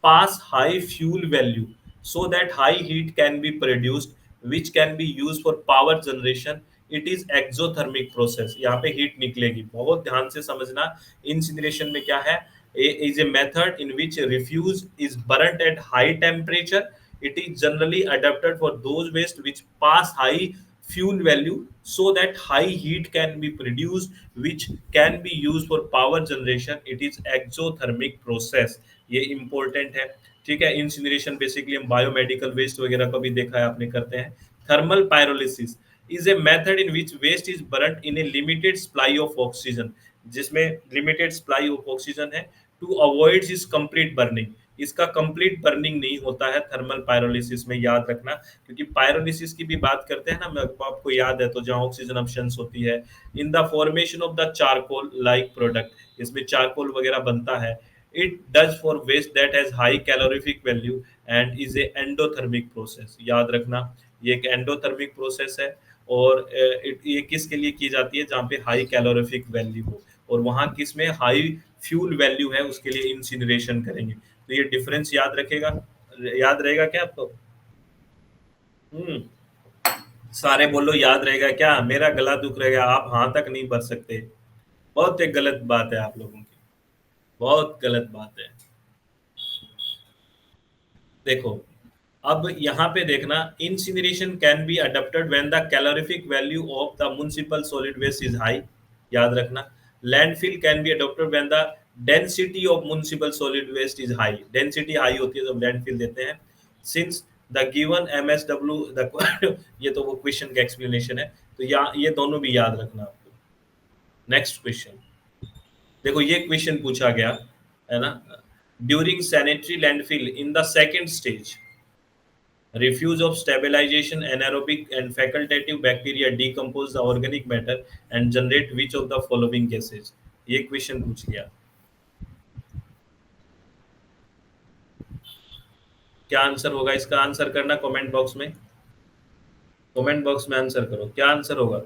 pass high fuel value so that high heat can be produced which can be used for power generation। It is exothermic process. यहाँ पे heat निकलेगी, बहुत ध्यान से समझना। Incineration में क्या है, is a method in which refuse is burned at high temperature. It is generally adapted for those waste which pass high fuel value so that high heat can be produced which can be used for power generation। it is exothermic process। ये important है, ठीक है। Incineration basically हम biomedical waste वगैरह को भी देखा है आपने करते हैं। Thermal pyrolysis is a method in which waste is burnt in a limited supply of oxygen। जिसमें लिमिटेड सप्लाई ऑफ ऑक्सीजन है, to avoid is complete burning. इसका कंप्लीट बर्निंग नहीं होता है थर्मल पायरोलिसिस में, याद रखना। क्योंकि पायरोलिसिस की भी बात करते हैं ना, मैं आपको याद है तो जहाँ ऑक्सीजन अब्सेंस होती है, in the formation of the charcoal like product, इसमें चारकोल वगैरह बनता है। It does for waste that has high calorific value and is a endothermic process. याद रखना, ये एक एंडोथर्मिक प्रोसेस है। और ये किसके लिए की जाती है, जहाँ पे हाई कैलोरीफिक वैल्यू हो, और वहाँ किस में हाई फ्यूल वैल्यू है उसके लिए इंसिनरेशन करेंगे। तो ये डिफरेंस याद रखेगा, याद रहेगा क्या आपको? हम्म, सारे बोलो याद रहेगा क्या? मेरा गला दुख रहेगा, आप हाँ तक नहीं भर सकते। बहुत एक गलत बात है आप लोगों की, बहुत गलत बात है। देखो, अब यहाँ पे देखना, incineration can be adapted when the calorific value of the municipal solid waste is high. याद रखना, landfill can be adapted when the density of municipal solid waste is high. Density high होती है जब लैंडफिल देते हैं। Since the given MSW the ये तो वो क्वेश्चन का एक्सप्लेनेशन है, तो ये दोनों भी याद रखना आपको। नेक्स्ट क्वेश्चन देखो, ये क्वेश्चन पूछा गया है ना, during sanitary landfill in the second stage refuse of stabilization anaerobic and facultative bacteria decompose the organic matter and generate which of the following gases। ये क्वेश्चन पूछ लिया, क्या आंसर होगा इसका? आंसर करना कमेंट बॉक्स में, कमेंट बॉक्स में answer करो, क्या आंसर होगा?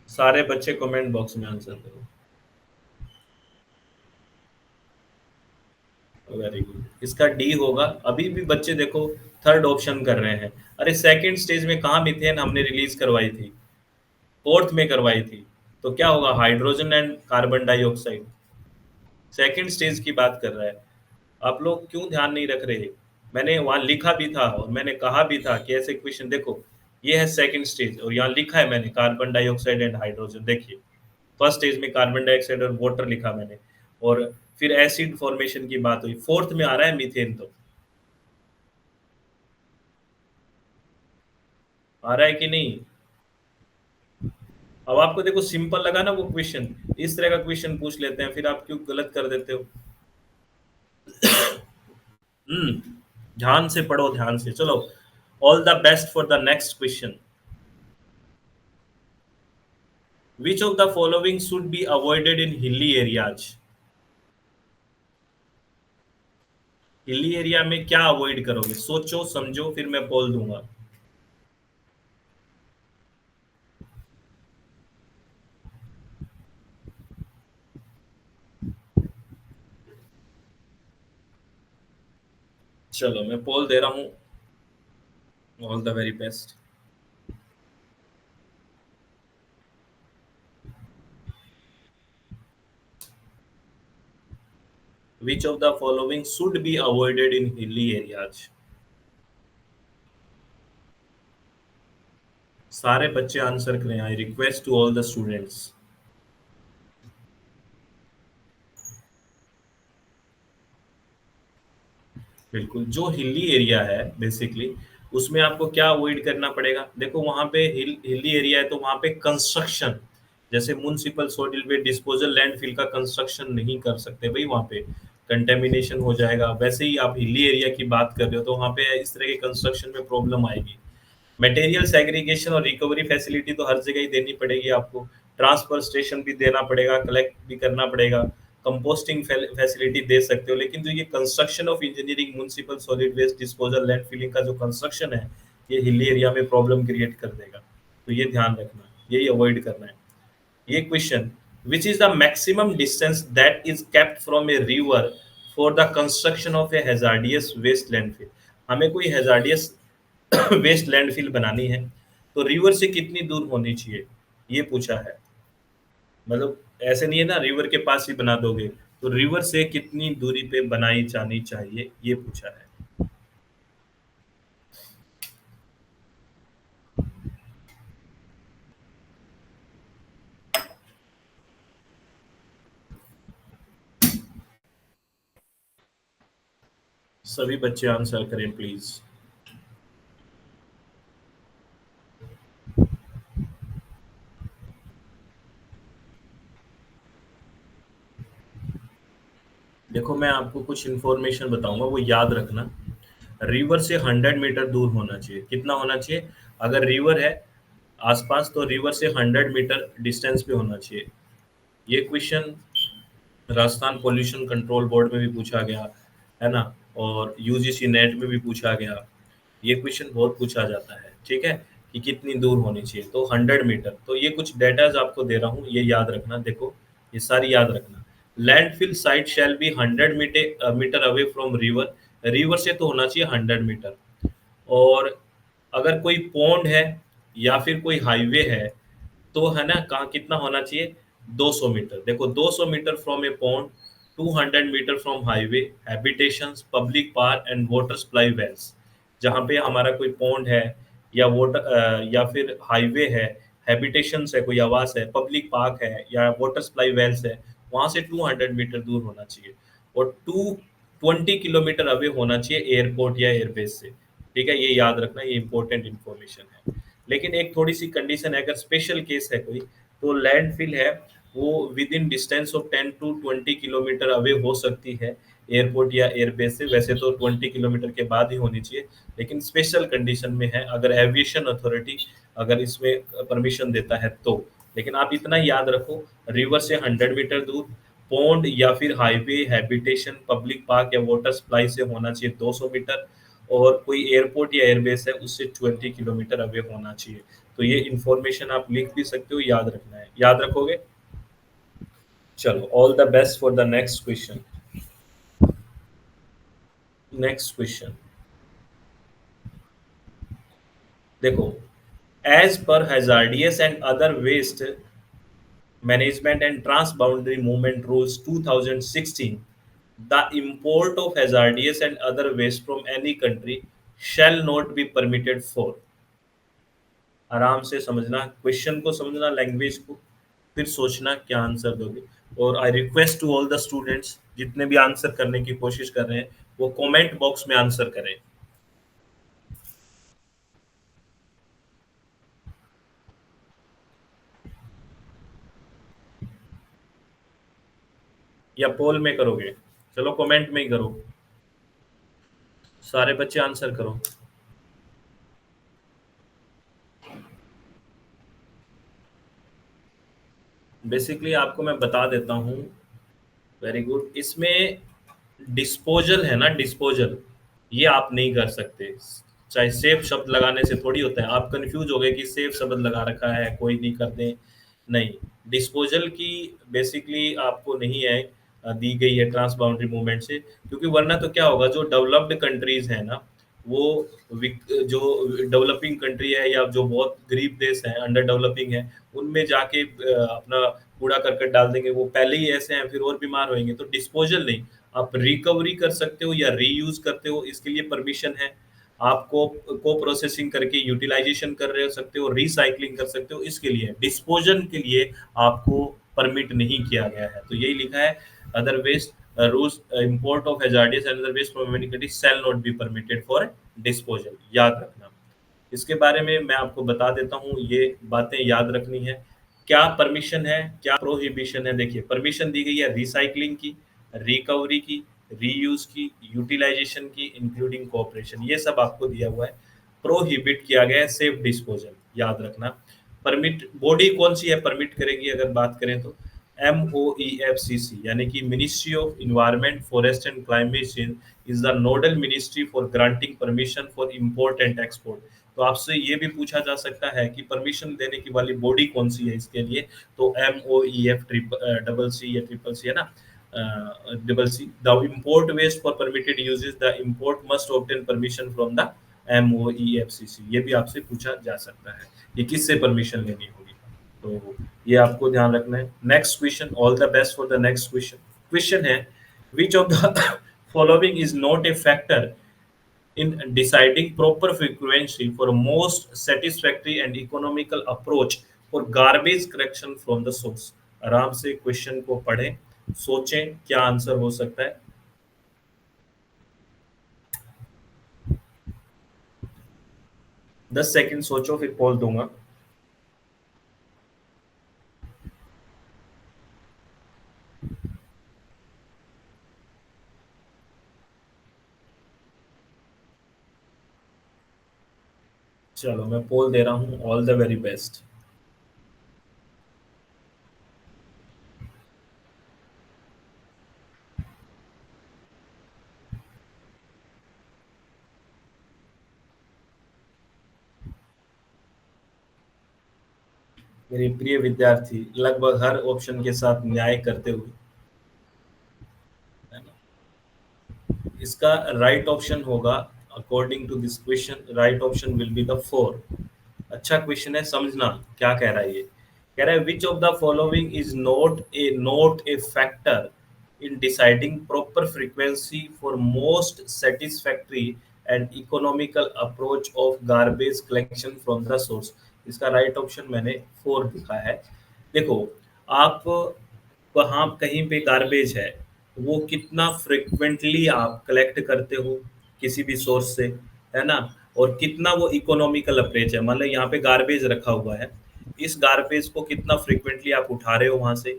सारे बच्चे कमेंट बॉक्स में आंसर करो। वेरी गुड, इसका डी होगा। अभी भी बच्चे देखो थर्ड ऑप्शन कर रहे हैं। अरे सेकंड स्टेज में कहाँ मीथेन हमने रिलीज करवाई थी, फोर्थ में करवाई थी। तो क्या होगा, hydrogen and carbon dioxide. Second stage की बात कर रहा है। आप लोग क्यों ध्यान नहीं रख रहे? मैंने वहां लिखा भी था और मैंने कहा भी था कि ऐसे क्वेश्चन देखो, ये है सेकंड स्टेज और यहाँ लिखा है मैंने कार्बन डाइऑक्साइड एंड हाइड्रोजन। देखिए फर्स्ट स्टेज में कार्बन डाइऑक्साइड और वाटर लिखा मैंने, और फिर एसिड फॉर्मेशन की बात हुई, फोर्थ में आ रहा है मीथेन। तो आ रहा है कि नहीं? अब आपको देखो सिंपल लगा ना वो क्वेश्चन, इस तरह का क्वेश्चन पूछ लेते हैं, फिर आप क्यों गलत कर देते हो? हम्म, ध्यान से पढ़ो, ध्यान से चलो। All the best for the next question. Which of the following should be avoided in hilly areas? Hilly area में क्या अवॉइड करोगे? सोचो समझो, फिर मैं बोल दूंगा। चलो मैं पोल दे रहा हूँ। All the very best. Which of the following should be avoided in hilly areas? सारे बच्चे आंसर करें, I request to all the students. बिल्कुल, जो हिली एरिया है बेसिकली, उसमें आपको क्या अवॉइड करना पड़ेगा? देखो वहां पे हिली एरिया है तो वहां पे कंस्ट्रक्शन, जैसे municipal soil waste disposal landfill का कंस्ट्रक्शन नहीं कर सकते भाई, वहां पे कंटेमिनेशन हो जाएगा। वैसे ही आप हिली एरिया की बात कर रहे हो तो वहां पे इस तरह के कंस्ट्रक्शन में प्रॉब्लम आएगी। मटेरियल सेग्रीगेशन और रिकवरी फैसिलिटी तो हर जगह ही देनी पड़ेगी आपको। ट्रांसफर स्टेशन भी देना पड़ेगा, कलेक्ट भी करना पड़ेगा। कंपोस्टिंग फैसिलिटी दे सकते हो, लेकिन जो ये construction of engineering municipal solid waste disposal land filling का जो कंस्ट्रक्शन है, ये हिली एरिया में प्रॉब्लम क्रिएट कर देगा। तो ये ध्यान रखना, यही अवॉइड करना है। ये question, which is the maximum distance that is kept from a river for the construction of a hazardous waste landfill? हमें कोई हैजार्डियस वेस्ट लैंडफिल बनानी है तो रिवर से कितनी दूर होनी चाहिए, ये पूछा है। मतलब ऐसे नहीं है ना रिवर के पास ही बना दोगे, तो रिवर से कितनी दूरी पे बनाई जानी चाहिए, ये पूछा है। सभी बच्चे आंसर करें प्लीज। देखो मैं आपको कुछ इंफॉर्मेशन बताऊंगा, वो याद रखना। रिवर से 100 मीटर दूर होना चाहिए। कितना होना चाहिए? अगर रिवर है आसपास तो रिवर से 100 मीटर डिस्टेंस पे होना चाहिए। ये question Rajasthan pollution control board में भी पूछा गया है ना, और यूजीसी नेट में भी पूछा गया। ये क्वेश्चन बहुत पूछा जाता है, ठीक है, कि कितनी दूर होनी चाहिए, तो 100 मीटर। तो ये कुछ डेटाज आपको दे रहा हूँ, ये याद रखना। देखो ये सारी याद रखना। Landfill site shall be 100 metre away from river. River से तो होना चाहिए 100 मीटर। और अगर कोई पॉन्ड है या फिर कोई हाईवे है तो है ना, कहाँ कितना होना चाहिए? 200 मीटर। देखो 200 metre from a pond, 200 metre from highway, habitations, public park and water supply wells. जहाँ पे हमारा कोई पॉन्ड है या वाटर या फिर हाईवे है, हैबिटेशंस है, कोई आवास है, पब्लिक पार्क है या वाटर सप्लाई वेल्स है, वहां से 200 मीटर दूर होना चाहिए। और 220 किलोमीटर अवे होना चाहिए एयरपोर्ट या एयरबेस से। ठीक है, ये याद रखना, ये इंपॉर्टेंट इन्फॉर्मेशन है। लेकिन एक थोड़ी सी कंडीशन है, अगर स्पेशल केस है कोई, तो लैंडफिल है वो with in distance of 10 to 20 kilometre away हो सकती है एयरपोर्ट या एयरबेस से। वैसे तो 20 किलोमीटर के बाद ही होनी चाहिए, लेकिन स्पेशल कंडीशन में है अगर एविएशन अथॉरिटी अगर इसमें परमिशन देता है तो। लेकिन आप इतना याद रखो, रिवर से 100 मीटर दूर, पॉन्ड या फिर हाईवे, हैबिटेशन, पब्लिक पार्क या वाटर सप्लाई से होना चाहिए 200 मीटर, और कोई एयरपोर्ट या एयरबेस है उससे 20 किलोमीटर अवे होना चाहिए। तो ये इंफॉर्मेशन आप लिख भी सकते हो, याद रखना है, याद रखोगे? चलो all the best for the next question. Next question देखो, as per hazardous and other waste management and transboundary movement rules 2016, the import of hazardous and other waste from any country shall not be permitted for। आराम से समझना question को, समझना language को, फिर सोचना क्या आंसर दोगे। और I request to all the students जितने भी आंसर करने की कोशिश कर रहे हैं वो कमेंट बॉक्स में आंसर करें, या पोल में करोगे। चलो कमेंट में ही करो, सारे बच्चे आंसर करो। बेसिकली आपको मैं बता देता हूँ। Very good. इसमें डिस्पोजल है ना, डिस्पोजल, ये आप नहीं कर सकते। चाहे सेफ शब्द लगाने से थोड़ी होता है। आप कंफ्यूज हो गए कि सेफ शब्द लगा रखा है कोई नहीं कर दे, नहीं। डिस्पोजल की बेसिकली आपको नहीं है, दी गई है ट्रांस बाउंड्री मूवमेंट से, क्योंकि वरना तो क्या होगा, जो डेवलप्ड कंट्रीज है ना, वो जो डेवलपिंग कंट्री है या जो बहुत गरीब देश है, अंडर डेवलपिंग है, उनमें जाके अपना कूड़ा करकट डाल देंगे, वो पहले ही ऐसे हैं फिर और बीमार होंगे। तो डिस्पोजल नहीं, आप रिकवरी कर सकते हो या रीयूज करते हो, इसके लिए परमिशन है। आप को प्रोसेसिंग करके यूटिलाइजेशन कर रहे हो सकते हो, रिसाइकलिंग कर सकते हो, इसके लिए। डिस्पोजन के लिए आपको परमिट नहीं किया गया है। तो यही लिखा है, other waste rules import of hazardous and other waste from any country shall not be permitted for disposal, याद रखना। इसके बारे में मैं आपको बता देता हूँ, ये बातें याद रखनी है। क्या परमिशन है, क्या प्रोहिबिशन है। देखिए, परमिशन दी गई है रिसाइकलिंग की, रिकवरी की, रीयूज की, यूटिलाइजेशन की, इंक्लूडिंग कोऑपरेशन, ये सब आपको दिया हुआ है। प्रोहिबिट किया गया है सेफ डिस्पोजल, याद रखना। परमिट बॉडी कौन सी है परमिट करेगी अगर बात करें तो, MOEFCC, यानी कि ministry of environment forest and climate change is the nodal ministry for granting permission for import and export. तो आपसे ये भी पूछा जा सकता है कि परमिशन देने की वाली बॉडी कौन सी है इसके लिए, तो MOEF डबल सी या ट्रिपल सी है ना, double C. The import waste for permitted uses, the import must obtain permission from the MOEFCC। ये भी आपसे पूछा जा सकता है कि किससे परमिशन लेनी होगी, तो ये आपको ध्यान रखना है। Next question, all the best for the next question. Question है, which of the following is not a factor in deciding proper frequency for most satisfactory and economical approach for garbage collection from the source। आराम से question को पढ़ें, सोचें क्या answer हो सकता है। 10 सेकंड सोचो, फिर पोल दूंगा। चलो मैं पोल दे रहा हूँ, ऑल द वेरी बेस्ट। मेरे प्रिय विद्यार्थी लगभग हर ऑप्शन के साथ न्याय करते हुए, है ना। इसका राइट ऑप्शन होगा, according to this question, right option will be the 4। अच्छा क्वेश्चन है, समझना क्या कह रहा है ये। कह रहा है, which of the following is not a factor in deciding proper frequency for most satisfactory and economical approach of garbage collection from the source. इसका राइट ऑप्शन मैंने 4 लिखा है। देखो, आप वहाँ कहीं पे गार्बेज है, वो कितना फ्रिक्वेंटली आप कलेक्ट करते हो किसी भी सोर्स से, है ना, और कितना वो इकोनॉमिकल अप्रोच है। मतलब यहाँ पे गार्बेज रखा हुआ है, इस गार्बेज को कितना फ्रिक्वेंटली आप उठा रहे हो वहां से।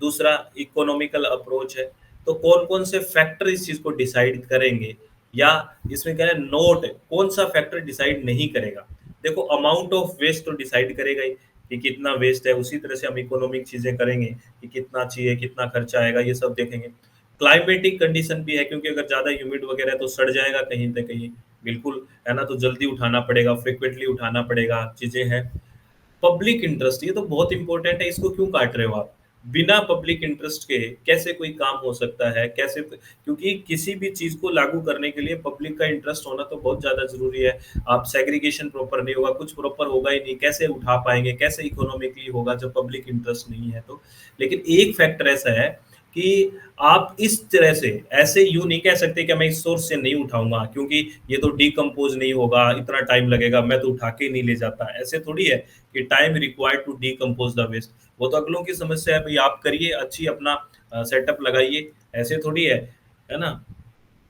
दूसरा इकोनॉमिकल अप्रोच है। तो कौन कौन से फैक्टर इस चीज को डिसाइड करेंगे, या इसमें क्या है, नोट कौन सा फैक्टर डिसाइड नहीं करेगा। देखो, अमाउंट ऑफ वेस्ट तो डिसाइड करेगा ही कि कितना वेस्ट है, उसी तरह से हम इकोनॉमिक चीजें करेंगे कि कितना चाहिए, कितना खर्चा आएगा, ये सब देखेंगे। क्लाइमेटिक कंडीशन भी है, क्योंकि अगर ज्यादा ह्यूमिड वगैरह है तो सड़ जाएगा कहीं ना कहीं, बिल्कुल, है ना, तो जल्दी उठाना पड़ेगा, फ्रिक्वेंटली उठाना पड़ेगा, चीजें हैं। पब्लिक इंटरेस्ट, ये तो बहुत इंपॉर्टेंट है, इसको क्यों काट रहे हो आप। बिना पब्लिक इंटरेस्ट के कैसे कोई काम हो सकता है, कैसे, क्योंकि किसी भी चीज़ को लागू करने के लिए पब्लिक का इंटरेस्ट होना तो बहुत ज़्यादा ज़रूरी है। आप सेग्रीगेशन प्रॉपर नहीं होगा, कुछ प्रॉपर होगा ही नहीं, कैसे उठा पाएँगे, कैसे इकोनॉमिकली होगा जब पब्लिक इंटरेस्ट नहीं है तो। लेकिन एक फैक्टर ऐसा है कि आप इस तरह से ऐसे यूँ नहीं कह सकते कि मैं इस सोर्स से नहीं उठाऊँगा क्योंकि ये तो डिकम्पोज़ नहीं होगा, इतना टाइम लगेगा, मैं तो उठा के ही नहीं ले जाता। ऐसे थोड़ी है कि time required to decompose the waste. वो तो अगलों की समस्या है, भई आप करिए अच्छी अपना सेटअप लगाइए, ऐसे थोड़ी है ना?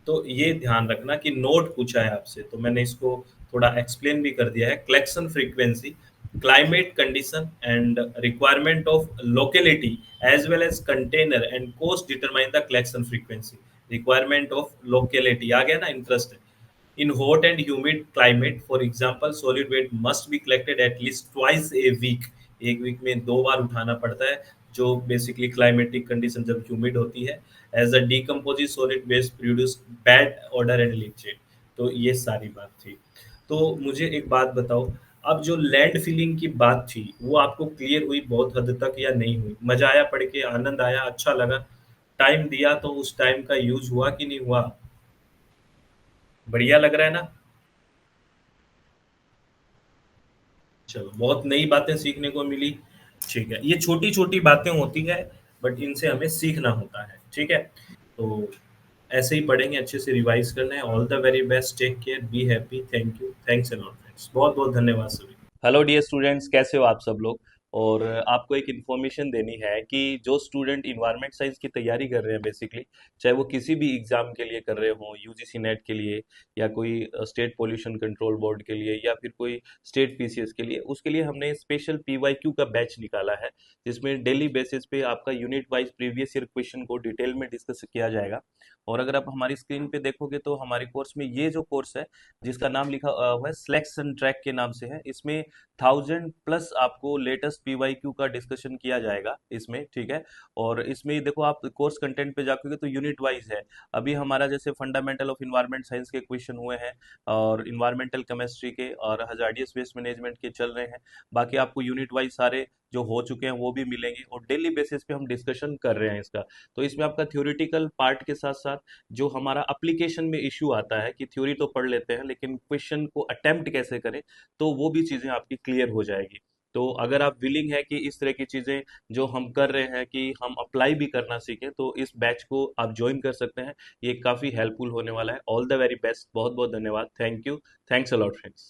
तो ये ध्यान रखना कि नोट पूछा है आपसे, तो मैंने इसको थोड़ा एक्सप्लेन भी कर दिया है। Collection frequency, climate condition and requirement of locality as well as container and cost determine the collection frequency. Requirement of locality आ गया ना interest. In hot and humid climate, for example, solid waste must be collected at least twice a week. एक week में 2 बार उठाना पड़ता है, जो बेसिकली क्लाइमेटिक कंडीशन जब ह्यूमिड होती है, as a decomposite solid waste produce bad odour and leachate. तो ये सारी बात थी। तो मुझे एक बात बताओ, अब जो लैंड फिलिंग की बात थी, वो आपको क्लियर हुई बहुत हद तक या नहीं हुई? मज़ा आया पढ़ के, आनंद आया, अच्छा लगा? टाइम दिया तो उस टाइम का यूज़ हुआ कि नहीं हुआ? बढ़िया लग रहा है ना? चलो, बहुत नई बातें सीखने को मिली। ठीक है, ये छोटी-छोटी बातें होती हैं, बट इनसे हमें सीखना होता है, ठीक है? तो ऐसे ही पढ़ेंगे, अच्छे से रिवाइज़ करना है। All the very best, take care, be happy, thank you, thanks a lot friends. बहुत-बहुत धन्यवाद सभी को। हेलो डियर स्टूडेंट्स, कैसे हो आप सब लोग। और आपको एक इन्फॉर्मेशन देनी है कि जो स्टूडेंट इन्वायरमेंट साइंस की तैयारी कर रहे हैं बेसिकली, चाहे वो किसी भी एग्जाम के लिए कर रहे हो, यूजीसी नेट के लिए या कोई स्टेट पोल्यूशन कंट्रोल बोर्ड के लिए या फिर कोई स्टेट पीसीएस के लिए, उसके लिए हमने स्पेशल पीवाईक्यू का बैच निकाला है, जिसमें डेली बेसिस पे आपका unit wise previous year question को डिटेल में डिस्कस किया जाएगा। और अगर आप हमारी स्क्रीन पे देखोगे तो हमारे कोर्स में ये जो कोर्स है, जिसका नाम लिखा हुआ है सिलेक्शन ट्रैक के नाम से है, इसमें 1000+ आपको लेटेस्ट पीवाईक्यू का डिस्कशन किया जाएगा इसमें, ठीक है। और इसमें देखो, आप कोर्स कंटेंट पे जाओगे तो यूनिट वाइज है। अभी हमारा जैसे फंडामेंटल ऑफ इन्वायरमेंट साइंस के क्वेश्चन हुए हैं, और इन्वायरमेंटल केमिस्ट्री के और हजार्डियस वेस्ट मैनेजमेंट के चल रहे हैं। बाकी आपको यूनिट वाइज सारे जो हो चुके हैं वो भी मिलेंगे, और डेली बेसिस पे हम डिस्कशन कर रहे हैं इसका। तो इसमें आपका थ्योरेटिकल पार्ट के साथ साथ जो हमारा एप्लीकेशन में इश्यू आता है कि थ्योरी तो पढ़ लेते हैं लेकिन क्वेश्चन को अटेम्प्ट कैसे करें, तो वो भी चीज़ें आपकी क्लियर हो जाएगी। तो अगर आप विलिंग है कि इस तरह की चीज़ें जो हम कर रहे हैं कि हम अप्लाई भी करना सीखें, तो इस बैच को आप ज्वाइन कर सकते हैं। ये काफ़ी हेल्पफुल होने वाला है। ऑल द वेरी बेस्ट, बहुत बहुत धन्यवाद, thank you, thanks a lot friends.